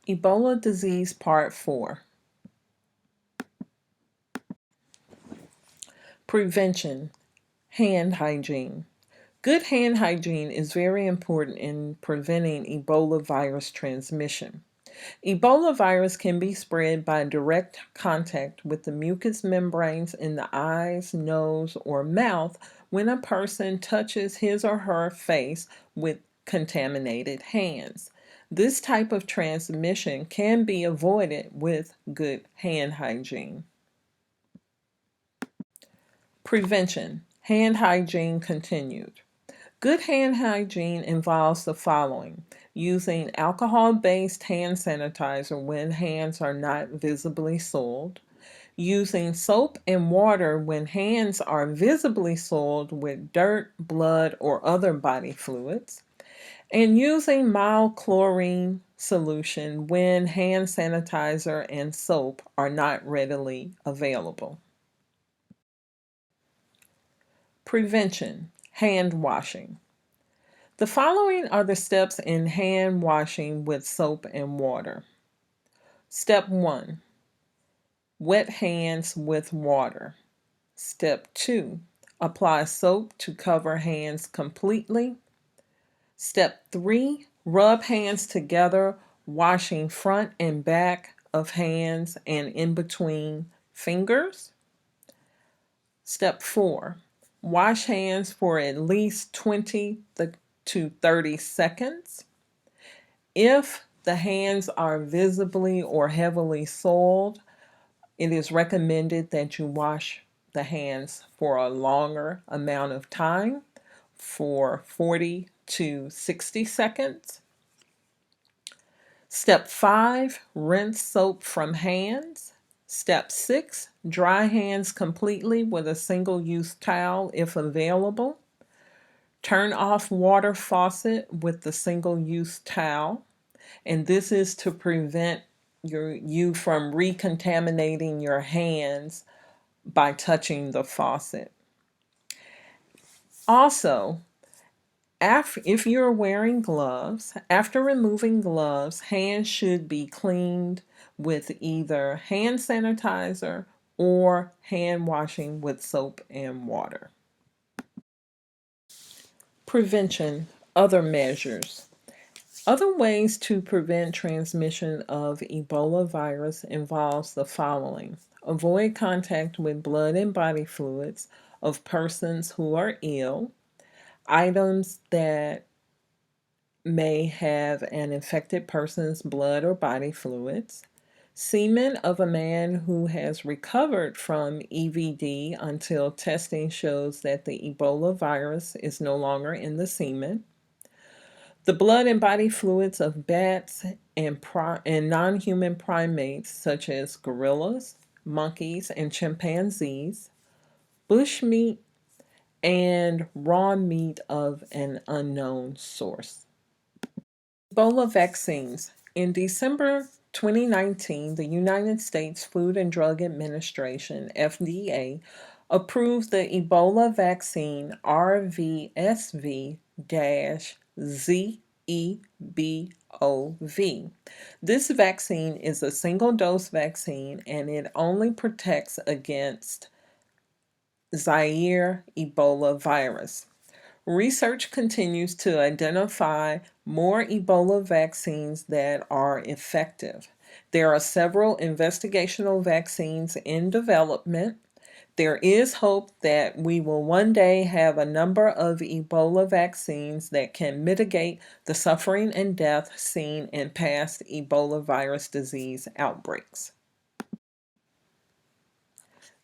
Ebola disease part 4. Prevention. Hand hygiene. Good hand hygiene is very important in preventing Ebola virus transmission. Ebola virus can be spread by direct contact with the mucous membranes in the eyes, nose, or mouth when a person touches his or her face with contaminated hands. This type of transmission can be avoided with good hand hygiene. Prevention. Hand hygiene continued. Good hand hygiene involves the following: using alcohol-based hand sanitizer when hands are not visibly soiled, using soap and water when hands are visibly soiled with dirt, blood, or other body fluids, and using mild chlorine solution when hand sanitizer and soap are not readily available. Prevention. Hand washing. The following are the steps in hand washing with soap and water. Step 1. Wet hands with water. Step 2. Apply soap to cover hands completely. Step 3. Rub hands together, washing front and back of hands and in between fingers. Step 4. Wash hands for at least 20 to 30 seconds. If the hands are visibly or heavily soiled, it is recommended that you wash the hands for a longer amount of time, for 40 to 60 seconds. Step 5, rinse soap from hands. Step 6, dry hands completely with a single-use towel if available. Turn off water faucet with the single-use towel, and this is to prevent you from recontaminating your hands by touching the faucet. Also, if you're wearing gloves, after removing gloves, hands should be cleaned with either hand sanitizer or hand washing with soap and water. Prevention. Other measures. Other ways to prevent transmission of Ebola virus involves the following: avoid contact with blood and body fluids of persons who are ill, items that may have an infected person's blood or body fluids, semen of a man who has recovered from EVD until testing shows that the Ebola virus is no longer in the semen, the blood and body fluids of bats and non-human primates such as gorillas, monkeys, and chimpanzees, bushmeat, and raw meat of an unknown source. Ebola vaccines. In December 2019, the United States Food and Drug Administration, FDA, approved the Ebola vaccine RVSV-ZEBOV. This vaccine is a single-dose vaccine and it only protects against Zaire Ebola virus. Research continues to identify more Ebola vaccines that are effective. There are several investigational vaccines in development. There is hope that we will one day have a number of Ebola vaccines that can mitigate the suffering and death seen in past Ebola virus disease outbreaks.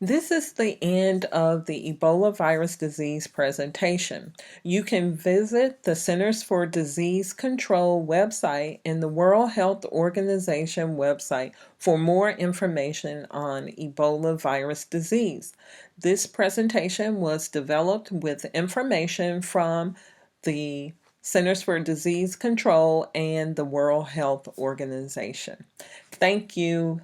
This is the end of the Ebola virus disease presentation. You can visit the Centers for Disease Control website and the World Health Organization website for more information on Ebola virus disease. This presentation was developed with information from the Centers for Disease Control and the World Health Organization. Thank you.